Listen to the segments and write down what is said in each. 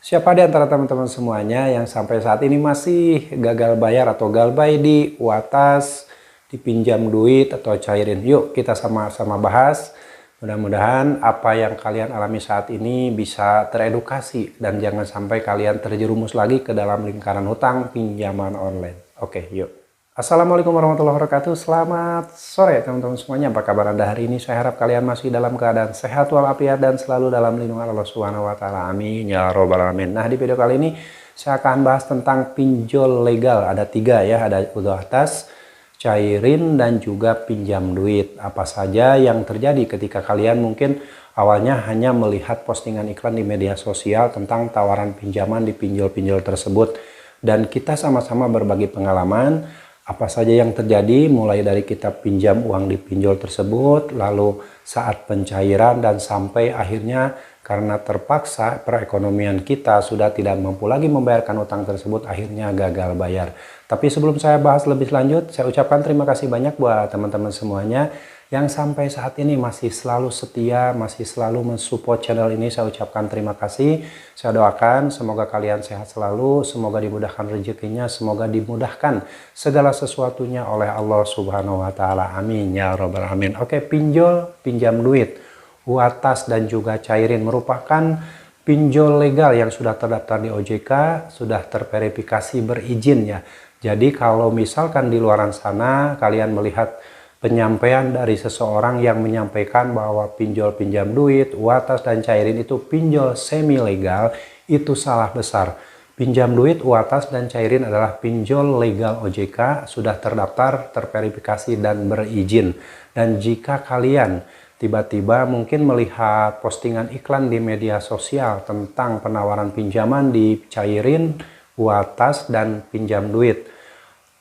Siapa di antara teman-teman semuanya yang sampai saat ini masih gagal bayar atau galbay di UATAS, dipinjam duit atau cairin? Yuk kita sama-sama bahas. Mudah-mudahan apa yang kalian alami saat ini bisa teredukasi dan jangan sampai kalian terjerumus lagi ke dalam lingkaran hutang pinjaman online. Oke, yuk. Assalamualaikum warahmatullahi wabarakatuh. Selamat sore teman-teman semuanya. Apa kabar Anda hari ini? Saya harap kalian masih dalam keadaan sehat walafiat dan selalu dalam lindungan Allah Subhanahu wa taala. Amin ya robbal alamin. Nah, di video kali ini saya akan bahas tentang pinjol legal. Ada 3 ya, ada UATAS, cairin, dan juga pinjam duit. Apa saja yang terjadi ketika kalian mungkin awalnya hanya melihat postingan iklan di media sosial tentang tawaran pinjaman di pinjol-pinjol tersebut, dan kita sama-sama berbagi pengalaman apa saja yang terjadi mulai dari kita pinjam uang di pinjol tersebut, lalu saat pencairan, dan sampai akhirnya karena terpaksa perekonomian kita sudah tidak mampu lagi membayarkan utang tersebut, akhirnya gagal bayar. Tapi sebelum saya bahas lebih lanjut, saya ucapkan terima kasih banyak buat teman-teman semuanya yang sampai saat ini masih selalu setia, masih selalu mensupport channel ini. Saya ucapkan terima kasih. Saya doakan semoga kalian sehat selalu, semoga dimudahkan rezekinya, semoga dimudahkan segala sesuatunya oleh Allah Subhanahu wa taala. Amin ya robbal alamin. Oke, pinjol, pinjam duit, UATAS, dan juga cairin merupakan pinjol legal yang sudah terdaftar di OJK, sudah terverifikasi berizin ya. Jadi kalau misalkan di luaran sana kalian melihat penyampaian dari seseorang yang menyampaikan bahwa pinjol pinjam duit, UATAS, dan cairin itu pinjol semi legal, itu salah besar. Pinjam duit, UATAS, dan cairin adalah pinjol legal OJK, sudah terdaftar, terverifikasi, dan berizin. Dan jika kalian tiba-tiba mungkin melihat postingan iklan di media sosial tentang penawaran pinjaman di cairin, UATAS, dan pinjam duit,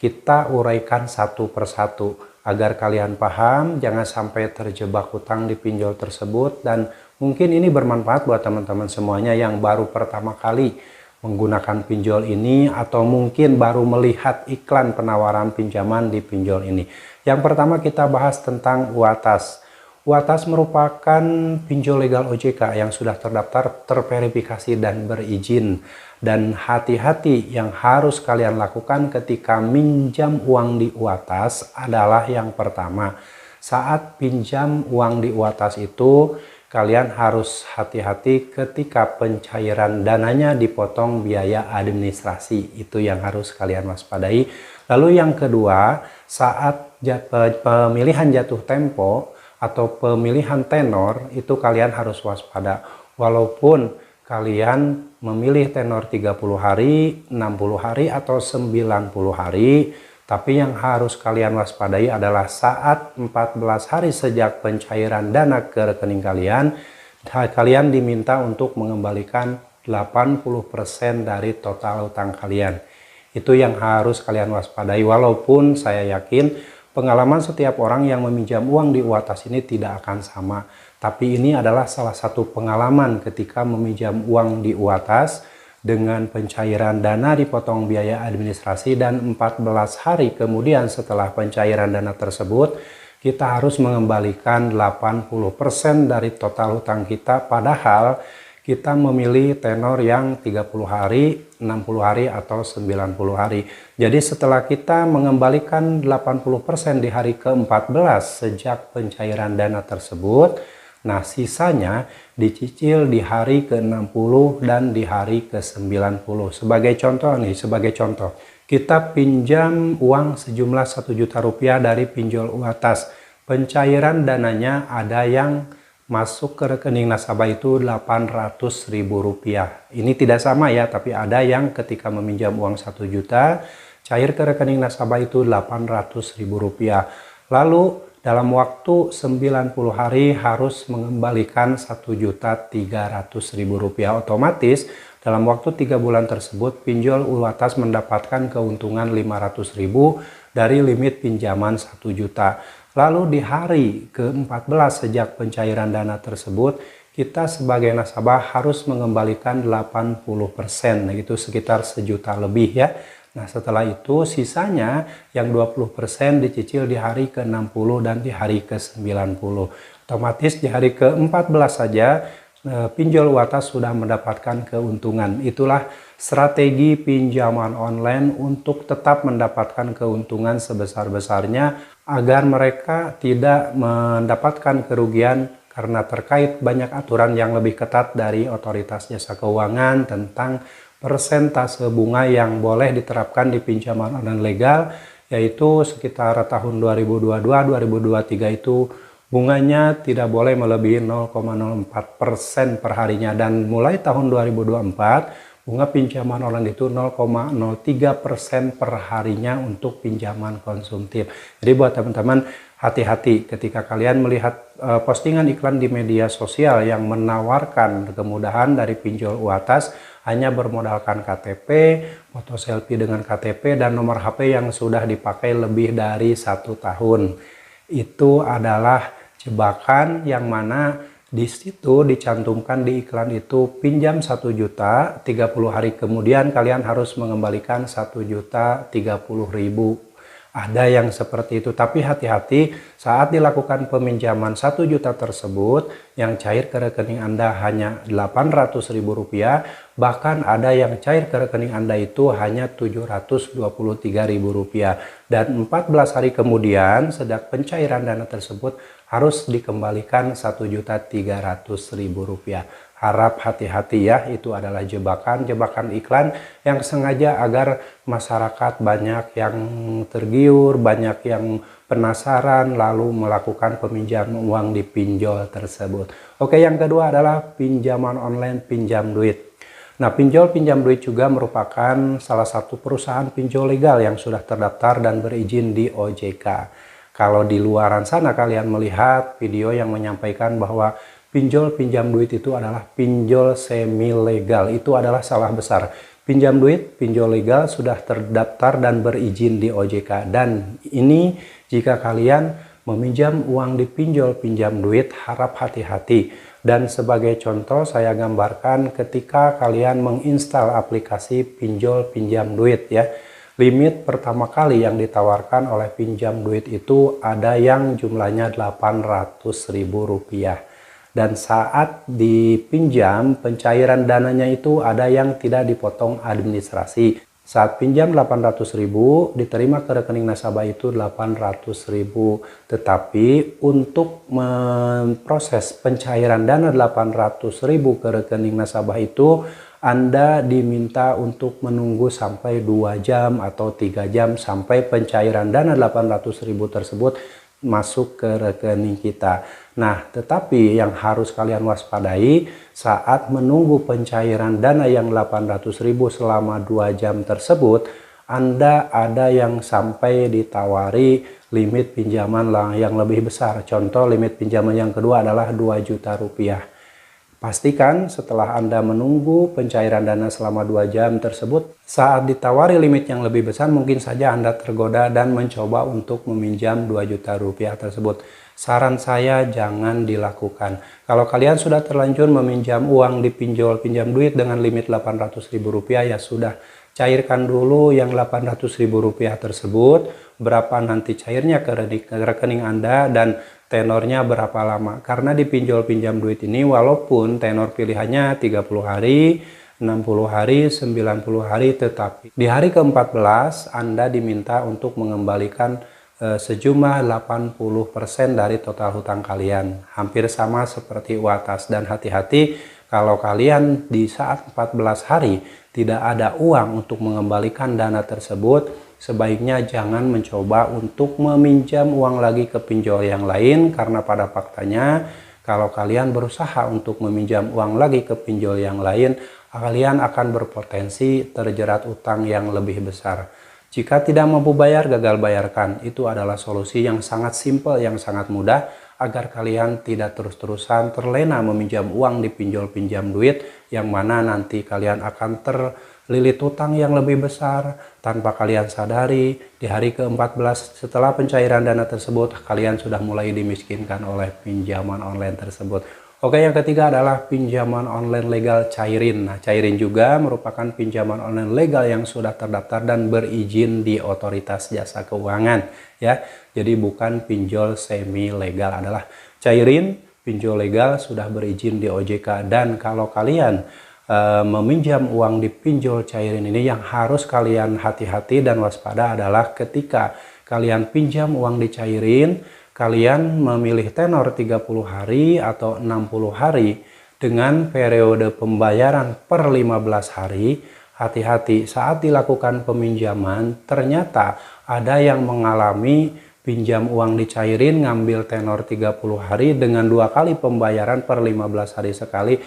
kita uraikan satu persatu agar kalian paham, jangan sampai terjebak hutang di pinjol tersebut. Dan mungkin ini bermanfaat buat teman-teman semuanya yang baru pertama kali menggunakan pinjol ini, atau mungkin baru melihat iklan penawaran pinjaman di pinjol ini. Yang pertama kita bahas tentang UATAS. UATAS merupakan pinjol legal OJK yang sudah terdaftar, terverifikasi, dan berizin. Dan hati-hati yang harus kalian lakukan ketika minjam uang di UATAS adalah yang pertama, saat pinjam uang di UATAS itu kalian harus hati-hati ketika pencairan dananya dipotong biaya administrasi. Itu yang harus kalian waspadai. Lalu yang kedua, saat pemilihan jatuh tempo atau pemilihan tenor itu kalian harus waspada. Walaupun kalian memilih tenor 30 hari, 60 hari, atau 90 hari, tapi yang harus kalian waspadai adalah saat 14 hari sejak pencairan dana ke rekening kalian, kalian diminta untuk mengembalikan 80% dari total utang kalian. Itu yang harus kalian waspadai. Walaupun saya yakin pengalaman setiap orang yang meminjam uang di UATAS ini tidak akan sama. Tapi ini adalah salah satu pengalaman ketika meminjam uang di UATAS dengan pencairan dana dipotong biaya administrasi, dan 14 hari kemudian setelah pencairan dana tersebut kita harus mengembalikan 80% dari total hutang kita, padahal kita memilih tenor yang 30 hari, 60 hari, atau 90 hari. Jadi setelah kita mengembalikan 80% di hari ke-14 sejak pencairan dana tersebut, nah sisanya dicicil di hari ke-60 dan di hari ke-90. Sebagai contoh, kita pinjam uang sejumlah 1 juta rupiah dari pinjol UATAS. Pencairan dananya ada yang masuk ke rekening nasabah itu 800.000 rupiah. Ini tidak sama ya, tapi ada yang ketika meminjam uang 1 juta, cair ke rekening nasabah itu 800.000 rupiah. Lalu dalam waktu 90 hari harus mengembalikan 1.300.000 rupiah. Otomatis dalam waktu 3 bulan tersebut pinjol UATAS mendapatkan keuntungan 500.000 dari limit pinjaman 1 juta. Lalu di hari ke-14 sejak pencairan dana tersebut, kita sebagai nasabah harus mengembalikan 80%, nah itu sekitar 1 juta lebih ya. Nah setelah itu sisanya yang 20% dicicil di hari ke-60 dan di hari ke-90. Otomatis di hari ke-14 saja pinjol UATAS sudah mendapatkan keuntungan. Itulah strategi pinjaman online untuk tetap mendapatkan keuntungan sebesar-besarnya agar mereka tidak mendapatkan kerugian karena terkait banyak aturan yang lebih ketat dari Otoritas Jasa Keuangan tentang persentase bunga yang boleh diterapkan di pinjaman online legal, yaitu sekitar tahun 2022-2023 itu bunganya tidak boleh melebihi 0,04% per harinya, dan mulai tahun 2024 bunga pinjaman online itu 0,03% per harinya untuk pinjaman konsumtif. Jadi buat teman-teman, hati-hati ketika kalian melihat postingan iklan di media sosial yang menawarkan kemudahan dari pinjol UATAS hanya bermodalkan KTP, foto selfie dengan KTP, dan nomor HP yang sudah dipakai lebih dari 1 tahun. Itu adalah jebakan yang mana di situ dicantumkan di iklan itu pinjam 1 juta, 30 hari kemudian kalian harus mengembalikan 1.030.000. Ada yang seperti itu, tapi hati-hati saat dilakukan peminjaman 1 juta tersebut yang cair ke rekening Anda hanya Rp800.000, bahkan ada yang cair ke rekening Anda itu hanya Rp723.000, dan 14 hari kemudian sejak pencairan dana tersebut harus dikembalikan Rp1.300.000. Harap hati-hati ya, itu adalah jebakan iklan yang sengaja agar masyarakat banyak yang tergiur, banyak yang penasaran lalu melakukan peminjaman uang di pinjol tersebut. Oke, yang kedua adalah pinjaman online pinjam duit. Nah, pinjol pinjam duit juga merupakan salah satu perusahaan pinjol legal yang sudah terdaftar dan berizin di OJK. Kalau di luaran sana kalian melihat video yang menyampaikan bahwa pinjol pinjam duit itu adalah pinjol semi legal, itu adalah salah besar. Pinjam duit, pinjol legal sudah terdaftar dan berizin di OJK, dan ini jika kalian meminjam uang di pinjol pinjam duit harap hati-hati. Dan sebagai contoh saya gambarkan ketika kalian menginstal aplikasi pinjol pinjam duit ya. Limit pertama kali yang ditawarkan oleh pinjam duit itu ada yang jumlahnya Rp800.000. Dan saat dipinjam, pencairan dananya itu ada yang tidak dipotong administrasi. Saat pinjam Rp800.000, diterima ke rekening nasabah itu Rp800.000. Tetapi untuk memproses pencairan dana Rp800.000 ke rekening nasabah itu, Anda diminta untuk menunggu sampai 2 jam atau 3 jam sampai pencairan dana Rp800.000 tersebut masuk ke rekening kita. Nah, tetapi yang harus kalian waspadai saat menunggu pencairan dana yang Rp800.000 selama 2 jam tersebut, Anda ada yang sampai ditawari limit pinjaman yang lebih besar. Contoh limit pinjaman yang kedua adalah Rp2 juta. Pastikan setelah Anda menunggu pencairan dana selama 2 jam tersebut, saat ditawari limit yang lebih besar mungkin saja Anda tergoda dan mencoba untuk meminjam Rp2 juta tersebut. Saran saya jangan dilakukan. Kalau kalian sudah terlanjur meminjam uang di pinjol pinjam duit dengan limit Rp800.000, ya sudah, cairkan dulu yang Rp800.000 tersebut, berapa nanti cairnya ke rekening Anda dan tenornya berapa lama. Karena di pinjol pinjam duit ini walaupun tenor pilihannya 30 hari, 60 hari, 90 hari, tetapi di hari ke-14 Anda diminta untuk mengembalikan sejumlah 80% dari total hutang kalian. Hampir sama seperti UATAS, dan hati-hati kalau kalian di saat 14 hari tidak ada uang untuk mengembalikan dana tersebut, sebaiknya jangan mencoba untuk meminjam uang lagi ke pinjol yang lain, karena pada faktanya kalau kalian berusaha untuk meminjam uang lagi ke pinjol yang lain, kalian akan berpotensi terjerat utang yang lebih besar. Jika tidak mampu bayar, gagal bayarkan. Itu adalah solusi yang sangat simpel, yang sangat mudah agar kalian tidak terus-terusan terlena meminjam uang di pinjol pinjam duit, yang mana nanti kalian akan terlilit utang yang lebih besar tanpa kalian sadari. Di hari ke-14 setelah pencairan dana tersebut, kalian sudah mulai dimiskinkan oleh pinjaman online tersebut. Oke, yang ketiga adalah pinjaman online legal Cairin. Nah, Cairin juga merupakan pinjaman online legal yang sudah terdaftar dan berizin di Otoritas Jasa Keuangan ya. Jadi bukan pinjol semi legal, adalah Cairin pinjol legal, sudah berizin di OJK. Dan kalau kalian meminjam uang di pinjol cairin ini, yang harus kalian hati-hati dan waspada adalah ketika kalian pinjam uang di cairin, kalian memilih tenor 30 hari atau 60 hari dengan periode pembayaran per 15 hari. Hati-hati saat dilakukan peminjaman, ternyata ada yang mengalami pinjam uang di cairin ngambil tenor 30 hari dengan 2 kali pembayaran per 15 hari sekali,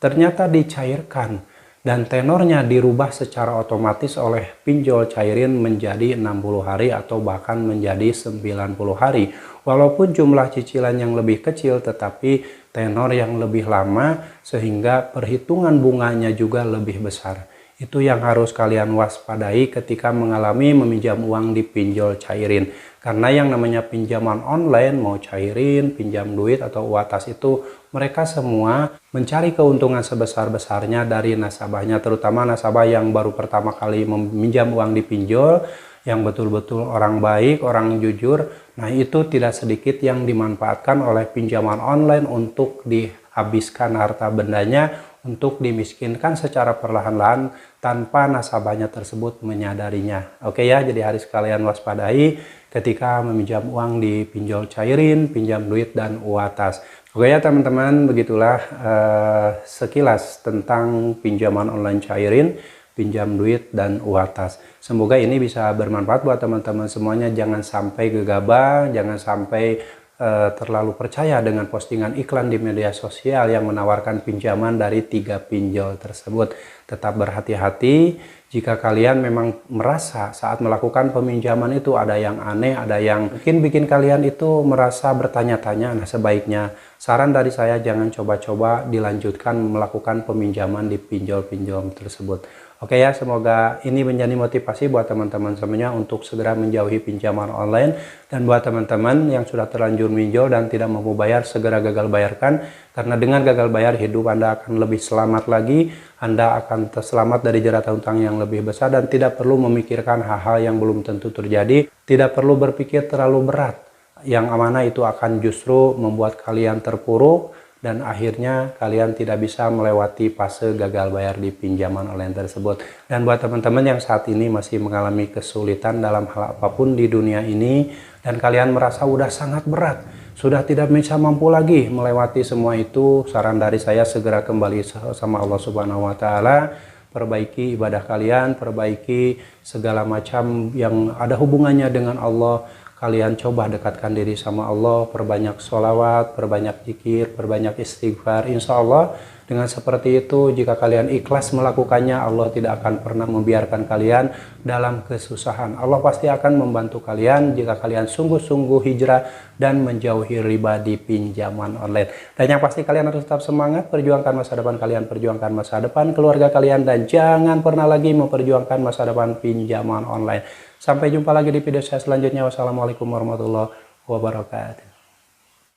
ternyata dicairkan dan tenornya dirubah secara otomatis oleh pinjol cairin menjadi 60 hari atau bahkan menjadi 90 hari. Walaupun jumlah cicilan yang lebih kecil, tetapi tenor yang lebih lama sehingga perhitungan bunganya juga lebih besar. Itu yang harus kalian waspadai ketika mengalami meminjam uang di pinjol cairin. Karena yang namanya pinjaman online, mau cairin, pinjam duit atau UATAS itu, mereka semua mencari keuntungan sebesar-besarnya dari nasabahnya, terutama nasabah yang baru pertama kali meminjam uang di pinjol, yang betul-betul orang baik, orang jujur. Nah, itu tidak sedikit yang dimanfaatkan oleh pinjaman online untuk dihabiskan harta bendanya, untuk dimiskinkan secara perlahan-lahan tanpa nasabahnya tersebut menyadarinya. Oke ya, jadi harus kalian waspadai ketika meminjam uang di pinjol cairin, pinjam duit, dan UATAS. Oke ya teman-teman, begitulah sekilas tentang pinjaman online cairin, pinjam duit, dan UATAS. Semoga ini bisa bermanfaat buat teman-teman semuanya. Jangan sampai gegabah, jangan sampai terlalu percaya dengan postingan iklan di media sosial yang menawarkan pinjaman dari 3 pinjol tersebut. Tetap berhati-hati jika kalian memang merasa saat melakukan peminjaman itu ada yang aneh, ada yang mungkin bikin kalian itu merasa bertanya-tanya. Nah, sebaiknya saran dari saya jangan coba-coba dilanjutkan melakukan peminjaman di pinjol-pinjol tersebut. Oke ya, semoga ini menjadi motivasi buat teman-teman semuanya untuk segera menjauhi pinjaman online. Dan buat teman-teman yang sudah terlanjur pinjol dan tidak mampu bayar, segera gagal bayarkan. Karena dengan gagal bayar, hidup Anda akan lebih selamat lagi. Anda akan terselamat dari jeratan hutang yang lebih besar dan tidak perlu memikirkan hal-hal yang belum tentu terjadi. Tidak perlu berpikir terlalu berat. Yang amanah itu akan justru membuat kalian terpuruk. Dan akhirnya kalian tidak bisa melewati fase gagal bayar di pinjaman online tersebut. Dan buat teman-teman yang saat ini masih mengalami kesulitan dalam hal apapun di dunia ini, dan kalian merasa udah sangat berat, sudah tidak bisa mampu lagi melewati semua itu, saran dari saya segera kembali sama Allah Subhanahu wa Ta'ala. Perbaiki ibadah kalian, perbaiki segala macam yang ada hubungannya dengan Allah. Kalian coba dekatkan diri sama Allah, perbanyak sholawat, perbanyak zikir, perbanyak istighfar. Insya Allah dengan seperti itu, jika kalian ikhlas melakukannya, Allah tidak akan pernah membiarkan kalian dalam kesusahan. Allah pasti akan membantu kalian jika kalian sungguh-sungguh hijrah dan menjauhi riba di pinjaman online. Dan yang pasti kalian harus tetap semangat, perjuangkan masa depan kalian, perjuangkan masa depan keluarga kalian, dan jangan pernah lagi memperjuangkan masa depan pinjaman online. Sampai jumpa lagi di video saya selanjutnya. Wassalamualaikum warahmatullahi wabarakatuh.